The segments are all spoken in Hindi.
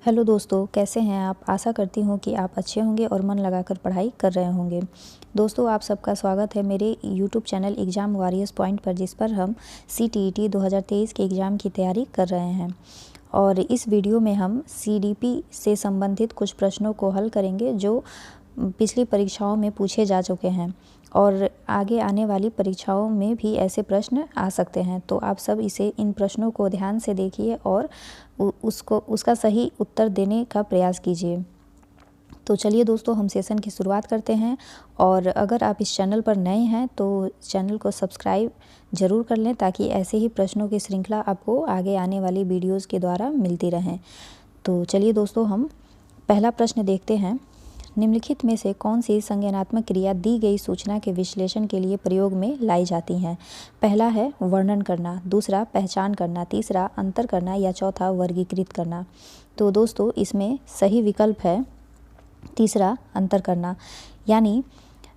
हेलो दोस्तों, कैसे हैं आप। आशा करती हूँ कि आप अच्छे होंगे और मन लगाकर पढ़ाई कर रहे होंगे। दोस्तों, आप सबका स्वागत है मेरे YouTube channel exam warriors point पर, जिस पर हम CTET 2023 के एग्ज़ाम की तैयारी कर रहे हैं। और इस वीडियो में हम CDP से संबंधित कुछ प्रश्नों को हल करेंगे जो पिछली परीक्षाओं में पूछे जा चुके हैं और आगे आने वाली परीक्षाओं में भी ऐसे प्रश्न आ सकते हैं। तो आप सब इन प्रश्नों को ध्यान से देखिए और उसका सही उत्तर देने का प्रयास कीजिए। तो चलिए दोस्तों, हम सेशन की शुरुआत करते हैं। और अगर आप इस चैनल पर नए हैं तो चैनल को सब्सक्राइब ज़रूर कर लें, ताकि ऐसे ही प्रश्नों की श्रृंखला आपको आगे आने वाली वीडियोज़ के द्वारा मिलती रहें। तो चलिए दोस्तों, हम पहला प्रश्न देखते हैं। निम्नलिखित में से कौन सी संज्ञानात्मक क्रिया दी गई सूचना के विश्लेषण के लिए प्रयोग में लाई जाती हैं। पहला है वर्णन करना, दूसरा पहचान करना, तीसरा अंतर करना या चौथा वर्गीकृत करना। तो दोस्तों, इसमें सही विकल्प है तीसरा, अंतर करना। यानी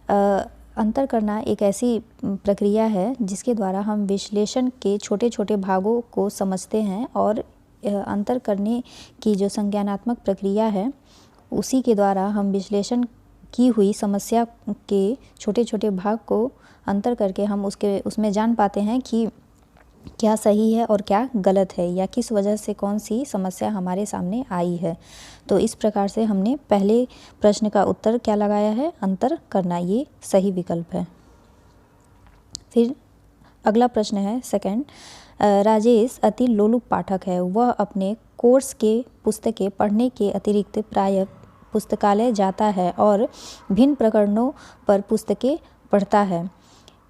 अंतर करना एक ऐसी प्रक्रिया है जिसके द्वारा हम विश्लेषण के छोटे छोटे भागों को समझते हैं, और अंतर करने की जो संज्ञानात्मक प्रक्रिया है उसी के द्वारा हम विश्लेषण की हुई समस्या के छोटे छोटे भाग को अंतर करके हम उसमें जान पाते हैं कि क्या सही है और क्या गलत है, या किस वजह से कौन सी समस्या हमारे सामने आई है। तो इस प्रकार से हमने पहले प्रश्न का उत्तर क्या लगाया है, अंतर करना, ये सही विकल्प है। फिर अगला प्रश्न है सेकंड। राजेश अति लोलुप पाठक है। वह अपने कोर्स के पुस्तकें पढ़ने के अतिरिक्त प्रायः पुस्तकालय जाता है और भिन्न प्रकरणों पर पुस्तकें पढ़ता है।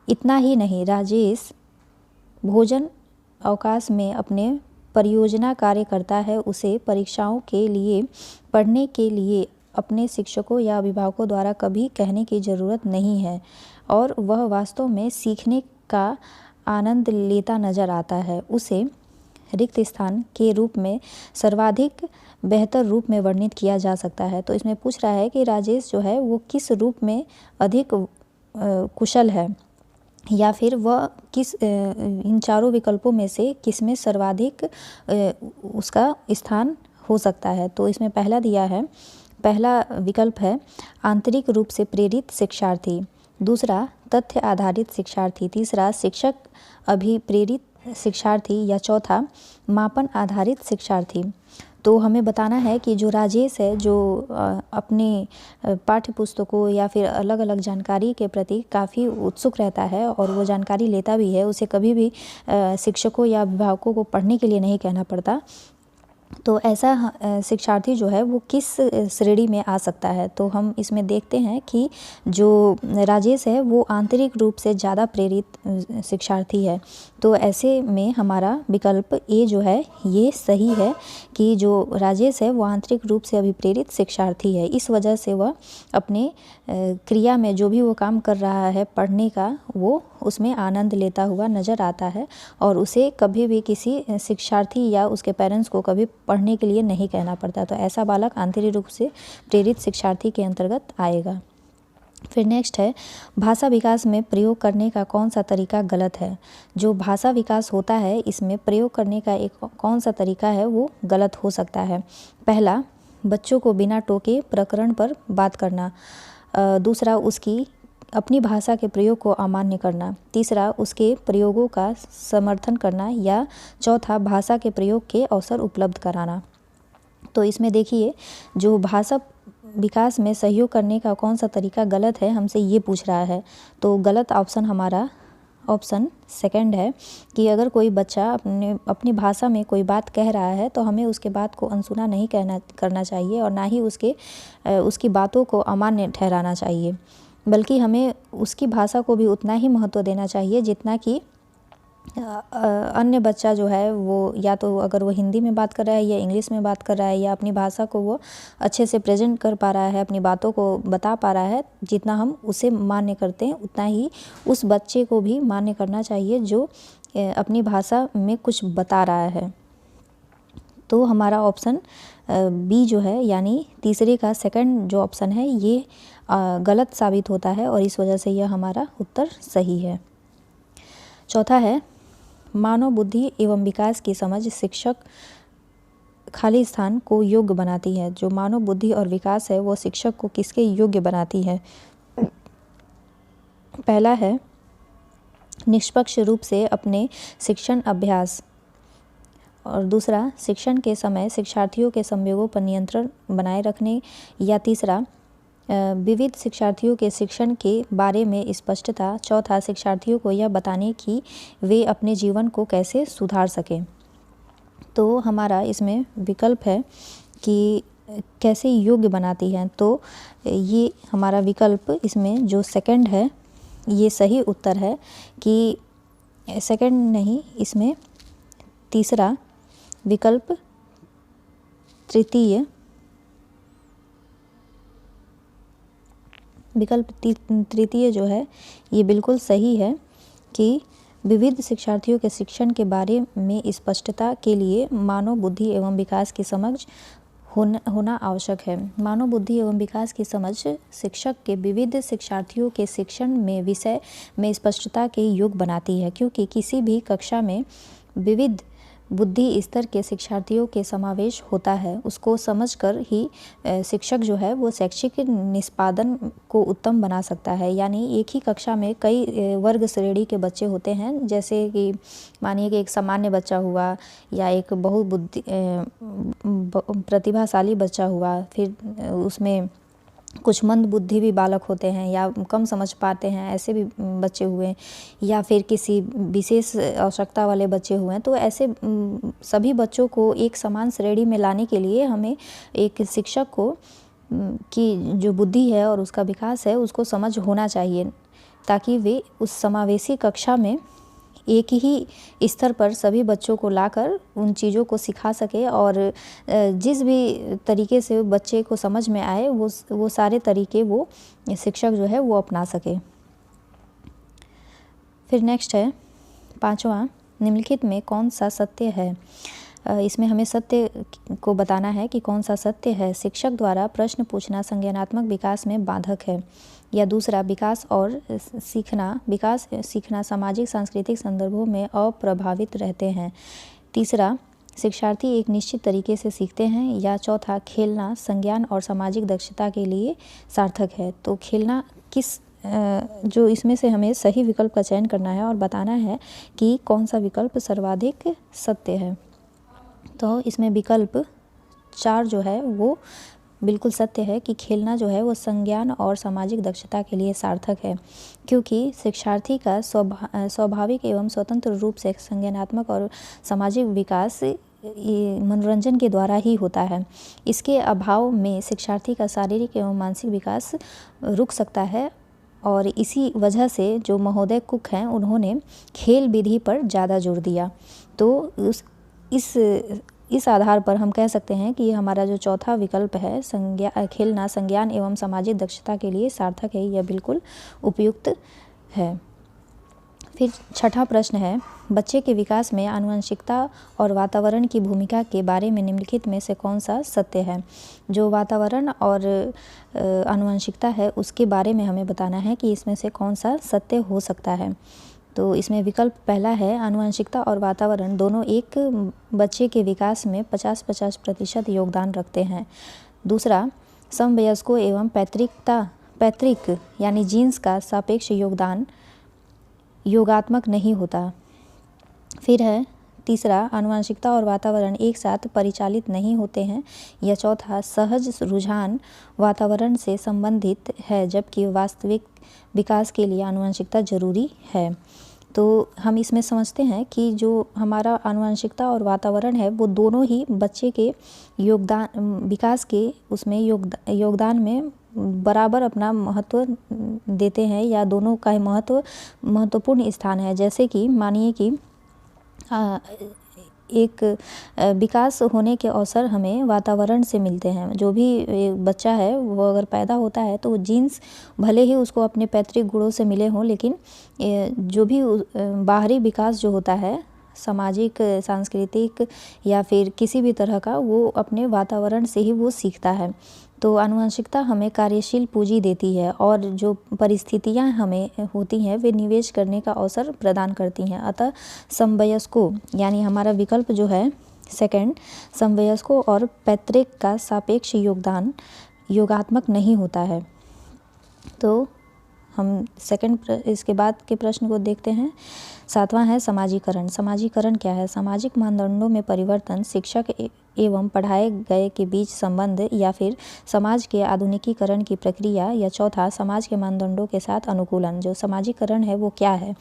इतना ही नहीं, राजेश भोजन अवकाश में अपने परियोजना कार्य करता है। उसे परीक्षाओं के लिए पढ़ने के लिए अपने शिक्षकों या अभिभावकों द्वारा कभी कहने की ज़रूरत नहीं है, और वह वास्तव में सीखने का आनंद लेता नज़र आता है। उसे रिक्त स्थान के रूप में सर्वाधिक बेहतर रूप में वर्णित किया जा सकता है। तो इसमें पूछ रहा है कि राजेश जो है वो किस रूप में अधिक कुशल है, या फिर वह किस इन चारों विकल्पों में से किस में सर्वाधिक उसका स्थान हो सकता है। तो इसमें पहला दिया है, पहला विकल्प है आंतरिक रूप से प्रेरित शिक्षार्थी, दूसरा तथ्य आधारित शिक्षार्थी, तीसरा शिक्षक अभिप्रेरित शिक्षार्थी, या चौथा मापन आधारित शिक्षार्थी। तो हमें बताना है कि जो राजेश है, जो अपने पाठ्य पुस्तकों या फिर अलग अलग जानकारी के प्रति काफ़ी उत्सुक रहता है और वो जानकारी लेता भी है, उसे कभी भी शिक्षकों या अभिभावकों को पढ़ने के लिए नहीं कहना पड़ता। तो ऐसा शिक्षार्थी जो है वो किस श्रेणी में आ सकता है। तो हम इसमें देखते हैं कि जो राजेश है वो आंतरिक रूप से ज़्यादा प्रेरित शिक्षार्थी है। तो ऐसे में हमारा विकल्प ए जो है ये सही है कि जो राजेश है वो आंतरिक रूप से अभिप्रेरित शिक्षार्थी है। इस वजह से वह अपने क्रिया में जो भी वो काम कर रहा है पढ़ने का, वो उसमें आनंद लेता हुआ नज़र आता है, और उसे कभी भी किसी शिक्षार्थी या उसके पेरेंट्स को कभी पढ़ने के लिए नहीं कहना पड़ता। तो ऐसा बालक आंतरिक रूप से प्रेरित शिक्षार्थी के अंतर्गत आएगा। फिर नेक्स्ट है, भाषा विकास में प्रयोग करने का कौन सा तरीका गलत है। जो भाषा विकास होता है इसमें प्रयोग करने का एक कौन सा तरीका है वो गलत हो सकता है। पहला, बच्चों को बिना टोके प्रकरण पर बात करना, दूसरा उसकी अपनी भाषा के प्रयोग को अमान्य करना, तीसरा उसके प्रयोगों का समर्थन करना, या चौथा भाषा के प्रयोग के अवसर उपलब्ध कराना। तो इसमें देखिए, जो भाषा विकास में सहयोग करने का कौन सा तरीका गलत है, हमसे ये पूछ रहा है। तो गलत ऑप्शन हमारा ऑप्शन सेकंड है कि अगर कोई बच्चा अपनी भाषा में कोई बात कह रहा है तो हमें उसके बात को अनसुना नहीं करना चाहिए, और ना ही उसकी बातों को अमान्य ठहराना चाहिए, बल्कि हमें उसकी भाषा को भी उतना ही महत्व देना चाहिए जितना कि अन्य बच्चा जो है वो, या तो अगर वो हिंदी में बात कर रहा है या इंग्लिश में बात कर रहा है, या अपनी भाषा को वो अच्छे से प्रेजेंट कर पा रहा है, अपनी बातों को बता पा रहा है, जितना हम उसे मान्य करते हैं उतना ही उस बच्चे को भी मान्य करना चाहिए जो अपनी भाषा में कुछ बता रहा है। तो हमारा ऑप्शन बी जो है, यानी तीसरे का सेकंड जो ऑप्शन है, ये गलत साबित होता है, और इस वजह से यह हमारा उत्तर सही है। चौथा है, मानव बुद्धि एवं विकास की समझ शिक्षक खाली स्थान को योग्य बनाती है। जो मानव बुद्धि और विकास है वो शिक्षक को किसके योग्य बनाती है? पहला है निष्पक्ष रूप से अपने शिक्षण अभ्यास, और दूसरा शिक्षण के समय शिक्षार्थियों के संवेगों पर नियंत्रण बनाए रखने, या तीसरा विविध शिक्षार्थियों के शिक्षण के बारे में स्पष्टता, चौथा शिक्षार्थियों को यह बताने कि वे अपने जीवन को कैसे सुधार सकें। तो हमारा इसमें विकल्प है कि कैसे योग्य बनाती है, तो ये हमारा विकल्प इसमें जो सेकंड है ये सही उत्तर है कि सेकंड नहीं, इसमें तीसरा विकल्प तृतीय जो है ये बिल्कुल सही है कि विविध शिक्षार्थियों के शिक्षण के बारे में स्पष्टता के लिए मानव बुद्धि एवं विकास की समझ होना आवश्यक है। मानव बुद्धि एवं विकास की समझ शिक्षक के विविध शिक्षार्थियों के शिक्षण में विषय में स्पष्टता के योग बनाती है, क्योंकि किसी भी कक्षा में विविध बुद्धि स्तर के शिक्षार्थियों के समावेश होता है। उसको समझकर ही शिक्षक जो है वो शैक्षिक निष्पादन को उत्तम बना सकता है। यानी एक ही कक्षा में कई वर्ग श्रेणी के बच्चे होते हैं, जैसे कि मानिए कि एक सामान्य बच्चा हुआ या एक बहुबुद्धि प्रतिभाशाली बच्चा हुआ, फिर उसमें कुछ मंद बुद्धि भी बालक होते हैं या कम समझ पाते हैं, ऐसे भी बच्चे हुए, या फिर किसी विशेष आवश्यकता वाले बच्चे हुए हैं। तो ऐसे सभी बच्चों को एक समान श्रेणी में लाने के लिए हमें एक शिक्षक को की जो बुद्धि है और उसका विकास है उसको समझ होना चाहिए, ताकि वे उस समावेशी कक्षा में एक ही स्तर पर सभी बच्चों को लाकर उन चीज़ों को सिखा सके, और जिस भी तरीके से बच्चे को समझ में आए वो सारे तरीके वो शिक्षक जो है वो अपना सके। फिर नेक्स्ट है पांचवा, निम्नलिखित में कौन सा सत्य है? इसमें हमें सत्य को बताना है कि कौन सा सत्य है। शिक्षक द्वारा प्रश्न पूछना संज्ञानात्मक विकास में बाधक है, या दूसरा विकास सीखना सामाजिक सांस्कृतिक संदर्भों में अप्रभावित रहते हैं, तीसरा शिक्षार्थी एक निश्चित तरीके से सीखते हैं, या चौथा खेलना संज्ञान और सामाजिक दक्षता के लिए सार्थक है। तो खेलना जो इसमें से हमें सही विकल्प का चयन करना है और बताना है कि कौन सा विकल्प सर्वाधिक सत्य है। तो इसमें विकल्प 4 जो है वो बिल्कुल सत्य है कि खेलना जो है वो संज्ञान और सामाजिक दक्षता के लिए सार्थक है, क्योंकि शिक्षार्थी का स्वाभाविक एवं स्वतंत्र रूप से संज्ञानात्मक और सामाजिक विकास मनोरंजन के द्वारा ही होता है। इसके अभाव में शिक्षार्थी का शारीरिक एवं मानसिक विकास रुक सकता है, और इसी वजह से जो महोदय कुक हैं उन्होंने खेल विधि पर ज़्यादा जोर दिया। तो इस आधार पर हम कह सकते हैं कि हमारा जो चौथा विकल्प है खेलना संज्ञान एवं सामाजिक दक्षता के लिए सार्थक है, यह बिल्कुल उपयुक्त है। फिर छठा प्रश्न है, बच्चे के विकास में आनुवंशिकता और वातावरण की भूमिका के बारे में निम्नलिखित में से कौन सा सत्य है? जो वातावरण और आनुवंशिकता है उसके बारे में हमें बताना है कि इसमें से कौन सा सत्य हो सकता है। तो इसमें विकल्प पहला है, आनुवंशिकता और वातावरण दोनों एक बच्चे के विकास में 50-50% योगदान रखते हैं। दूसरा, समवयस्कों एवं पैतृक यानी जीन्स का सापेक्ष योगदान योगात्मक नहीं होता। फिर है तीसरा, आनुवंशिकता और वातावरण एक साथ परिचालित नहीं होते हैं। या चौथा, सहज रुझान वातावरण से संबंधित है, जबकि वास्तविक विकास के लिए आनुवंशिकता जरूरी है। तो हम इसमें समझते हैं कि जो हमारा आनुवंशिकता और वातावरण है वो दोनों ही बच्चे के विकास के उसमें योगदान में बराबर अपना महत्व देते हैं, या दोनों का महत्वपूर्ण स्थान है। जैसे कि मानिए कि एक विकास होने के अवसर हमें वातावरण से मिलते हैं। जो भी बच्चा है वो अगर पैदा होता है तो जीन्स भले ही उसको अपने पैतृक गुणों से मिले हों, लेकिन जो भी बाहरी विकास जो होता है सामाजिक, सांस्कृतिक या फिर किसी भी तरह का, वो अपने वातावरण से ही वो सीखता है। तो आनुवंशिकता हमें कार्यशील पूंजी देती है, और जो परिस्थितियां हमें होती हैं वे निवेश करने का अवसर प्रदान करती हैं। अतः समवयस्कों यानी हमारा विकल्प जो है सेकंड, समवयस्कों और पैतृक का सापेक्ष योगदान योगात्मक नहीं होता है। तो हम इसके बाद के प्रश्न को देखते हैं। सातवां है समाजीकरण। समाजीकरण क्या है? सामाजिक मानदंडों में परिवर्तन, शिक्षक एवं पढ़ाए गए के बीच संबंध, या फिर समाज के आधुनिकीकरण की प्रक्रिया, या चौथा, समाज के मानदंडों के साथ अनुकूलन। जो समाजीकरण है वो क्या है?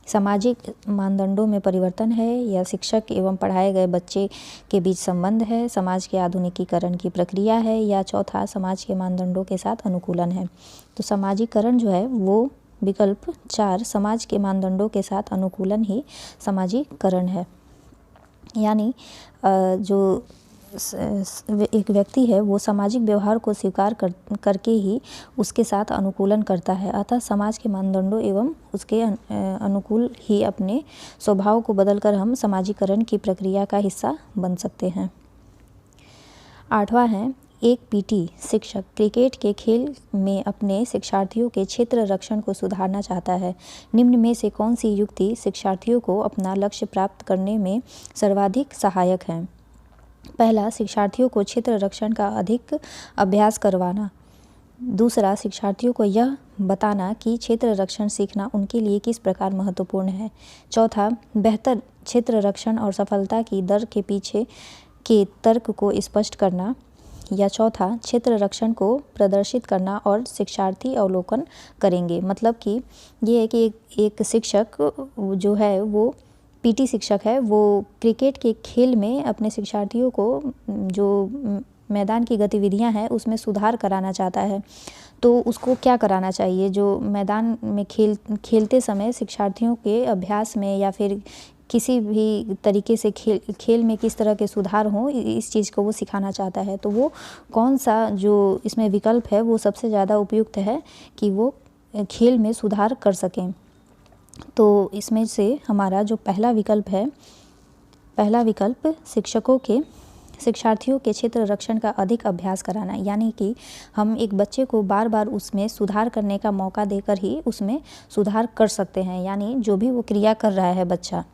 सामाजिक मानदंडों में परिवर्तन है, या शिक्षक एवं पढ़ाए गए बच्चे के बीच संबंध है, समाज के आधुनिकीकरण की प्रक्रिया है, या चौथा, समाज के मानदंडों के साथ अनुकूलन है। तो समाजीकरण जो है वो विकल्प 4, समाज के मानदंडों के साथ अनुकूलन ही समाजीकरण है। यानी जो एक व्यक्ति है वो सामाजिक व्यवहार को स्वीकार करके ही उसके साथ अनुकूलन करता है, अतः समाज के मानदंडों एवं उसके अनुकूल ही अपने स्वभाव को बदलकर हम समाजीकरण की प्रक्रिया का हिस्सा बन सकते हैं। आठवां है, एक पीटी शिक्षक क्रिकेट के खेल में अपने शिक्षार्थियों के क्षेत्र रक्षण को सुधारना चाहता है। निम्न में से कौन सी युक्ति शिक्षार्थियों को अपना लक्ष्य प्राप्त करने में सर्वाधिक सहायक है? पहला, शिक्षार्थियों को क्षेत्र रक्षण का अधिक अभ्यास करवाना। दूसरा, शिक्षार्थियों को यह बताना कि क्षेत्र रक्षण सीखना उनके लिए किस प्रकार महत्वपूर्ण है। चौथा, बेहतर क्षेत्र रक्षण और सफलता की दर के पीछे के तर्क को स्पष्ट करना। या चौथा, क्षेत्र रक्षण को प्रदर्शित करना और शिक्षार्थी अवलोकन करेंगे। मतलब कि ये है कि एक शिक्षक जो है वो पीटी शिक्षक है, वो क्रिकेट के खेल में अपने शिक्षार्थियों को जो मैदान की गतिविधियां हैं उसमें सुधार कराना चाहता है। तो उसको क्या कराना चाहिए? जो मैदान में खेलते समय शिक्षार्थियों के अभ्यास में या फिर किसी भी तरीके से खेल में किस तरह के सुधार हों, इस चीज़ को वो सिखाना चाहता है। तो वो कौन सा जो इसमें विकल्प है वो सबसे ज़्यादा उपयुक्त है कि वो खेल में सुधार कर सकें। तो इसमें से हमारा जो पहला विकल्प है, पहला विकल्प शिक्षार्थियों के क्षेत्र रक्षण का अधिक अभ्यास कराना, यानी कि हम एक बच्चे को बार बार उसमें सुधार करने का मौका देकर ही उसमें सुधार कर सकते हैं। यानी जो भी वो क्रिया कर रहा है बच्चा,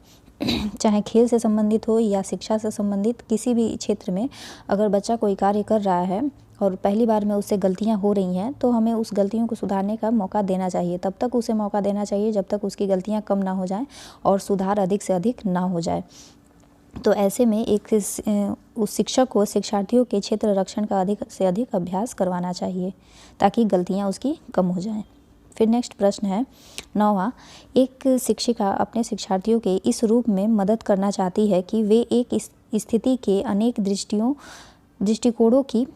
चाहे खेल से संबंधित हो या शिक्षा से संबंधित किसी भी क्षेत्र में, अगर बच्चा कोई कार्य कर रहा है और पहली बार में उससे गलतियां हो रही हैं तो हमें उस गलतियों को सुधारने का मौका देना चाहिए। तब तक उसे मौका देना चाहिए जब तक उसकी गलतियां कम ना हो जाएं और सुधार अधिक से अधिक ना हो जाए। तो ऐसे में उस शिक्षक को शिक्षार्थियों के क्षेत्र रक्षण का अधिक से अधिक अभ्यास करवाना चाहिए ताकि गलतियां उसकी कम हो जाएं। फिर नेक्स्ट प्रश्न है 9वां, एक शिक्षिका अपने शिक्षार्थियों के इस रूप में मदद करना चाहती है कि वे एक स्थिति के अनेक दृष्टिकोणों की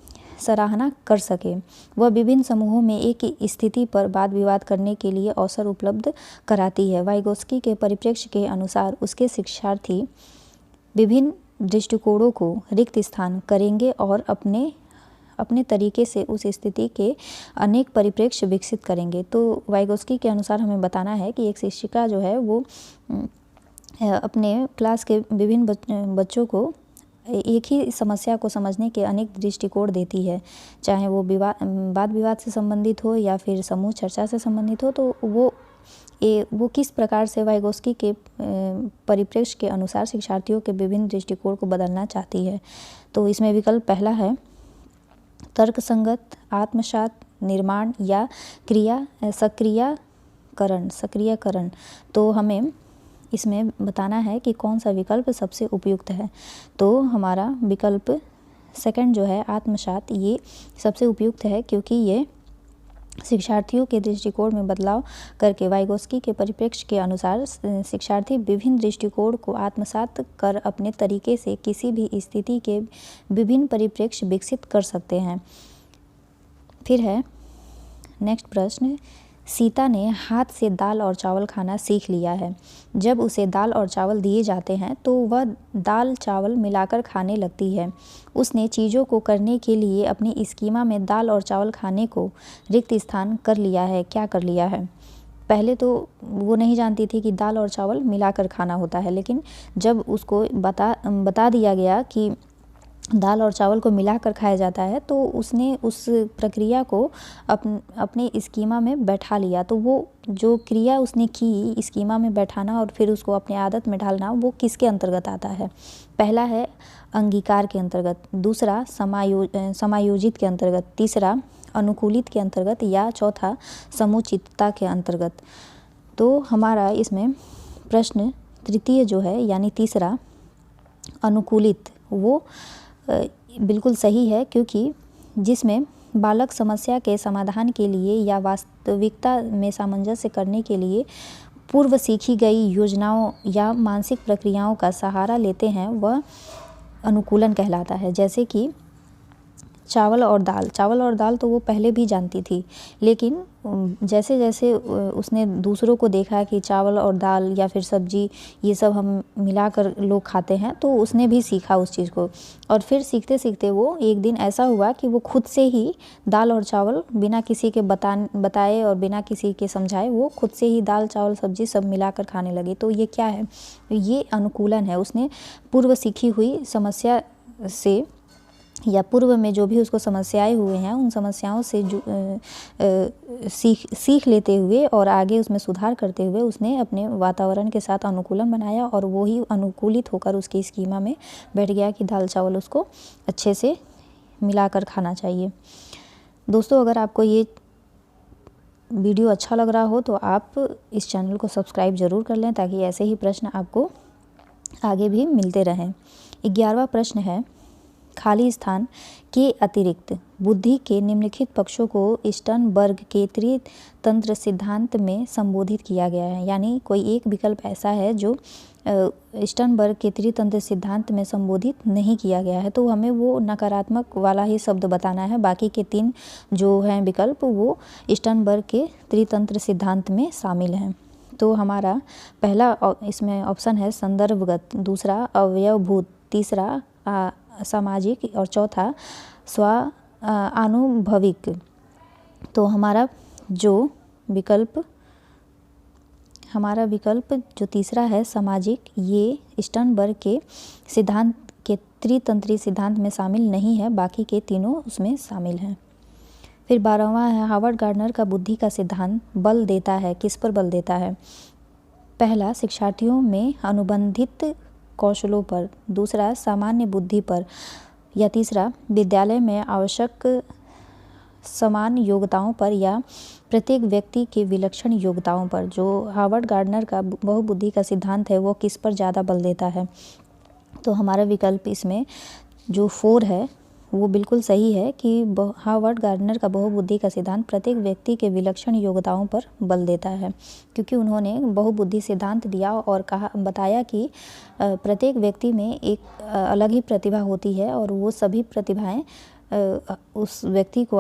सराहना कर सके। वह विभिन्न समूहों में एक स्थिति पर वाद विवाद करने के लिए अवसर उपलब्ध कराती है। वाइगोत्स्की के परिप्रेक्ष्य के अनुसार उसके शिक्षार्थी विभिन्न दृष्टिकोणों को रिक्त स्थान करेंगे और अपने तरीके से उस स्थिति के अनेक परिप्रेक्ष्य विकसित करेंगे। तो वाइगोत्स्की के अनुसार हमें बताना है कि एक शिक्षिका जो है वो अपने क्लास के विभिन्न बच्चों को एक ही समस्या को समझने के अनेक दृष्टिकोण देती है, चाहे वो वाद विवाद से संबंधित हो या फिर समूह चर्चा से संबंधित हो। तो वो किस प्रकार से वाइगोत्स्की के परिप्रेक्ष्य के अनुसार शिक्षार्थियों के विभिन्न दृष्टिकोण को बदलना चाहती है। तो इसमें विकल्प पहला है तर्कसंगत, आत्मसात, निर्माण या सक्रियकरण। तो हमें इसमें बताना है कि कौन सा विकल्प सबसे उपयुक्त है। तो हमारा विकल्प सेकंड जो है आत्मसात, ये सबसे उपयुक्त है क्योंकि ये शिक्षार्थियों के दृष्टिकोण में बदलाव करके वाइगोत्स्की के परिप्रेक्ष्य के अनुसार शिक्षार्थी विभिन्न दृष्टिकोण को आत्मसात कर अपने तरीके से किसी भी स्थिति के विभिन्न परिप्रेक्ष्य विकसित कर सकते हैं। फिर है नेक्स्ट प्रश्न, सीता ने हाथ से दाल और चावल खाना सीख लिया है। जब उसे दाल और चावल दिए जाते हैं तो वह दाल चावल मिलाकर खाने लगती है। उसने चीज़ों को करने के लिए अपनी स्कीमा में दाल और चावल खाने को रिक्त स्थान कर लिया है। क्या कर लिया है? पहले तो वो नहीं जानती थी कि दाल और चावल मिलाकर खाना होता है, लेकिन जब उसको बता दिया गया कि दाल और चावल को मिलाकर खाया जाता है, तो उसने उस प्रक्रिया को अपने स्कीमा में बैठा लिया। तो वो जो क्रिया उसने की स्कीमा में बैठाना और फिर उसको अपनी आदत में ढालना, वो किसके अंतर्गत आता है? पहला है अंगीकार के अंतर्गत, दूसरा समायोजित के अंतर्गत, तीसरा अनुकूलित के अंतर्गत, या चौथा समुचितता के अंतर्गत। तो हमारा इसमें प्रश्न तृतीय जो है यानी तीसरा अनुकूलित, वो बिल्कुल सही है, क्योंकि जिसमें बालक समस्या के समाधान के लिए या वास्तविकता में सामंजस्य करने के लिए पूर्व सीखी गई योजनाओं या मानसिक प्रक्रियाओं का सहारा लेते हैं, वह अनुकूलन कहलाता है। जैसे कि चावल और दाल तो वो पहले भी जानती थी, लेकिन जैसे जैसे उसने दूसरों को देखा कि चावल और दाल या फिर सब्जी ये सब हम मिलाकर लोग खाते हैं, तो उसने भी सीखा उस चीज़ को। और फिर सीखते सीखते वो एक दिन ऐसा हुआ कि वो खुद से ही दाल और चावल बिना किसी के बताए और बिना किसी के समझाए वो खुद से ही दाल चावल सब्जी सब मिलाकर खाने लगी। तो ये क्या है? ये अनुकूलन है। उसने पूर्व सीखी हुई समस्या से या पूर्व में जो भी उसको समस्याएं हुए हैं उन समस्याओं से सीख लेते हुए और आगे उसमें सुधार करते हुए उसने अपने वातावरण के साथ अनुकूलन बनाया और वो ही अनुकूलित होकर उसकी स्कीमा में बैठ गया कि दाल चावल उसको अच्छे से मिलाकर खाना चाहिए। दोस्तों, अगर आपको ये वीडियो अच्छा लग रहा हो तो आप इस चैनल को सब्सक्राइब ज़रूर कर लें, ताकि ऐसे ही प्रश्न आपको आगे भी मिलते रहें। 11वां प्रश्न है, खाली स्थान के अतिरिक्त बुद्धि के निम्नलिखित पक्षों को स्टर्नबर्ग के त्रितंत्र सिद्धांत में संबोधित किया गया है। यानी कोई एक विकल्प ऐसा है जो स्टर्नबर्ग के त्रितंत्र सिद्धांत में संबोधित नहीं किया गया है, तो हमें वो नकारात्मक वाला ही शब्द बताना है। बाकी के 3 जो हैं विकल्प वो स्टर्नबर्ग के त्रितंत्र सिद्धांत में शामिल हैं। तो हमारा पहला इसमें ऑप्शन है संदर्भगत, दूसरा अवयवभूत, तीसरा सामाजिक और चौथा स्वानुभविक। तो हमारा विकल्प जो तीसरा है सामाजिक, ये स्टर्नबर्ग के सिद्धांत के त्रितंत्री सिद्धांत में शामिल नहीं है, बाकी के तीनों उसमें शामिल हैं। फिर 12वां है, हार्वर्ड गार्डनर का बुद्धि का सिद्धांत बल देता है, किस पर बल देता है? पहला शिक्षार्थियों में अनुबंधित कौशलों पर, दूसरा सामान्य बुद्धि पर, या तीसरा विद्यालय में आवश्यक समान योग्यताओं पर, या प्रत्येक व्यक्ति के विलक्षण योग्यताओं पर। जो हार्वर्ड गार्डनर का बहुबुद्धि का सिद्धांत है वो किस पर ज़्यादा बल देता है? तो हमारा विकल्प इसमें जो 4 है वो बिल्कुल सही है कि हार्वर्ड गार्डनर का बहुबुद्धि का सिद्धांत प्रत्येक व्यक्ति के विलक्षण योग्यताओं पर बल देता है, क्योंकि उन्होंने बहुबुद्धि सिद्धांत दिया और बताया कि प्रत्येक व्यक्ति में एक अलग ही प्रतिभा होती है और वो सभी प्रतिभाएं उस व्यक्ति को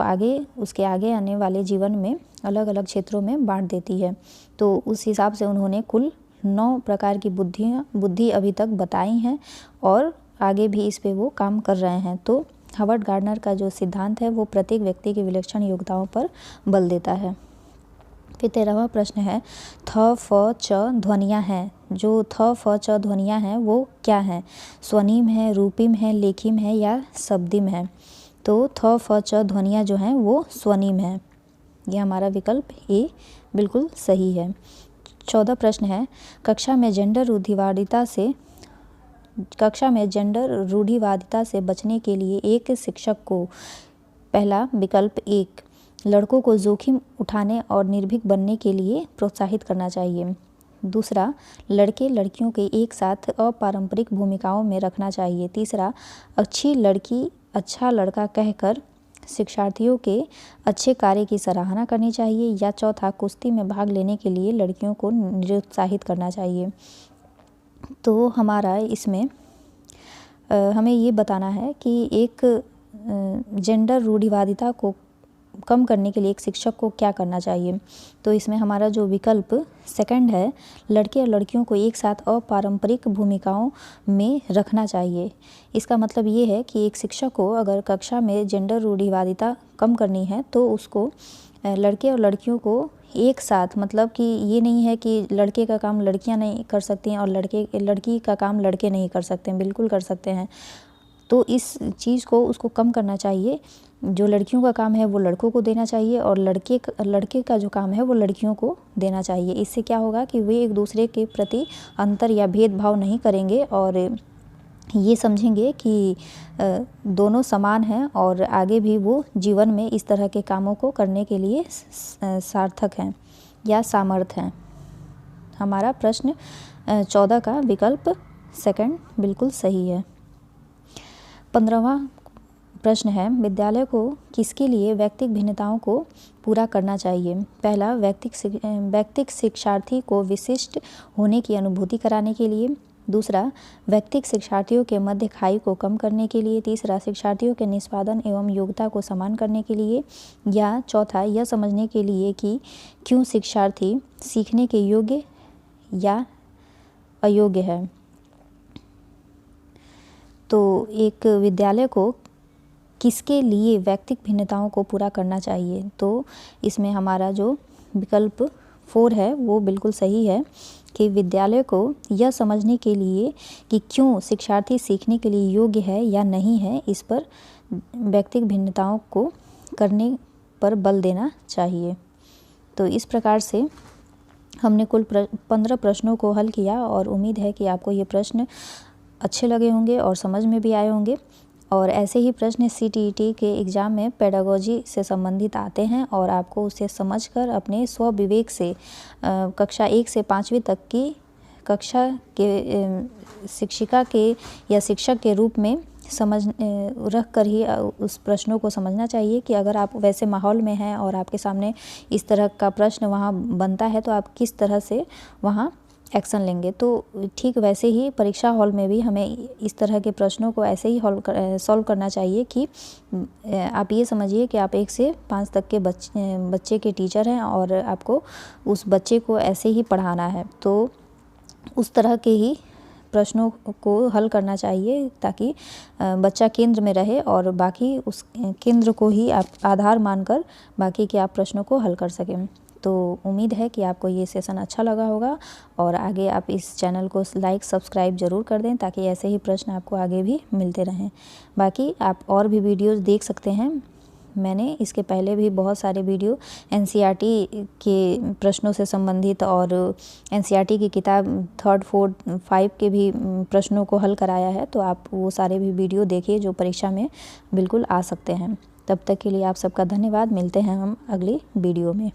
उसके आगे आने वाले जीवन में अलग अलग क्षेत्रों में बांट देती है। तो उस हिसाब से उन्होंने कुल 9 प्रकार की बुद्धि अभी तक बताई हैं और आगे भी इस पे वो काम कर रहे हैं। तो हार्वर्ड गार्डनर का जो सिद्धांत है वो प्रत्येक व्यक्ति की विलक्षण योग्यताओं पर बल देता है। फिर 13वां प्रश्न है, थ फ च ध्वनियाँ हैं। जो थ फ च ध्वनियाँ हैं वो क्या हैं? स्वनिम है, रूपिम है, लेखिम है, या शब्दिम है? तो थ फ च ध्वनियाँ जो हैं वो स्वनिम है। ये हमारा विकल्प ए बिल्कुल सही है। 14 प्रश्न है, कक्षा में जेंडर रूढ़िवादिता से बचने के लिए एक शिक्षक को, पहला विकल्प 1, लड़कों को जोखिम उठाने और निर्भीक बनने के लिए प्रोत्साहित करना चाहिए। दूसरा, लड़के लड़कियों के एक साथ अपारंपरिक भूमिकाओं में रखना चाहिए। तीसरा, अच्छी लड़की अच्छा लड़का कहकर शिक्षार्थियों के अच्छे कार्य की सराहना करनी चाहिए। या चौथा, कुश्ती में भाग लेने के लिए लड़कियों को निरुत्साहित करना चाहिए। तो हमारा इसमें हमें ये बताना है कि एक जेंडर रूढ़िवादिता को कम करने के लिए एक शिक्षक को क्या करना चाहिए। तो इसमें हमारा जो विकल्प सेकंड है, लड़के और लड़कियों को एक साथ अपारंपरिक भूमिकाओं में रखना चाहिए। इसका मतलब ये है कि एक शिक्षक को अगर कक्षा में जेंडर रूढ़िवादिता कम करनी है तो उसको लड़के और लड़कियों को एक साथ, मतलब कि ये नहीं है कि लड़के का काम लड़कियां नहीं कर सकती हैं और लड़की का काम लड़के नहीं कर सकते हैं, बिल्कुल कर सकते हैं। तो इस चीज़ को उसको कम करना चाहिए। जो लड़कियों का काम है वो लड़कों को देना चाहिए और लड़के का जो काम है वो लड़कियों को देना चाहिए। इससे क्या होगा कि वे एक दूसरे के प्रति अंतर या भेदभाव नहीं करेंगे और ये समझेंगे कि दोनों समान हैं और आगे भी वो जीवन में इस तरह के कामों को करने के लिए सार्थक हैं या सामर्थ्य हैं। हमारा प्रश्न 14 का विकल्प सेकंड बिल्कुल सही है। 15वां प्रश्न है, विद्यालय को किसके लिए व्यक्तिगत भिन्नताओं को पूरा करना चाहिए? पहला, व्यक्तिगत शिक्षार्थी को विशिष्ट होने की अनुभूति कराने के लिए। दूसरा, व्यक्तिगत शिक्षार्थियों के मध्य खाई को कम करने के लिए। तीसरा, शिक्षार्थियों के निष्पादन एवं योग्यता को समान करने के लिए। या चौथा, यह समझने के लिए कि क्यों शिक्षार्थी सीखने के योग्य या अयोग्य है। तो एक विद्यालय को किसके लिए व्यक्तिगत भिन्नताओं को पूरा करना चाहिए? तो इसमें हमारा जो विकल्प 4 है वो बिल्कुल सही है कि विद्यालय को यह समझने के लिए कि क्यों शिक्षार्थी सीखने के लिए योग्य है या नहीं है, इस पर व्यक्तिगत भिन्नताओं को करने पर बल देना चाहिए। तो इस प्रकार से हमने कुल 15 प्रश्नों को हल किया और उम्मीद है कि आपको ये प्रश्न अच्छे लगे होंगे और समझ में भी आए होंगे। और ऐसे ही प्रश्न CTET के एग्ज़ाम में पेडागोजी से संबंधित आते हैं और आपको उसे समझकर अपने स्व विवेक से कक्षा 1 से 5वीं तक की कक्षा के शिक्षिका के या शिक्षक के रूप में रख कर ही उस प्रश्नों को समझना चाहिए कि अगर आप वैसे माहौल में हैं और आपके सामने इस तरह का प्रश्न वहाँ बनता है तो आप किस तरह से वहाँ एक्शन लेंगे। तो ठीक वैसे ही परीक्षा हॉल में भी हमें इस तरह के प्रश्नों को ऐसे ही सॉल्व करना चाहिए कि आप ये समझिए कि आप 1 से 5 तक के बच्चे के टीचर हैं और आपको उस बच्चे को ऐसे ही पढ़ाना है। तो उस तरह के ही प्रश्नों को हल करना चाहिए ताकि बच्चा केंद्र में रहे और बाकी उस केंद्र को ही आप आधार मानकर बाकी के आप प्रश्नों को हल कर सकें। तो उम्मीद है कि आपको ये सेशन अच्छा लगा होगा और आगे आप इस चैनल को लाइक सब्सक्राइब ज़रूर कर दें ताकि ऐसे ही प्रश्न आपको आगे भी मिलते रहें। बाकी आप और भी वीडियोज़ देख सकते हैं। मैंने इसके पहले भी बहुत सारे वीडियो NCERT के प्रश्नों से संबंधित और NCERT की किताब 3rd 4th 5 के भी प्रश्नों को हल कराया है। तो आप वो सारे भी वीडियो देखिए जो परीक्षा में बिल्कुल आ सकते हैं। तब तक के लिए आप सबका धन्यवाद। मिलते हैं हम अगली वीडियो में।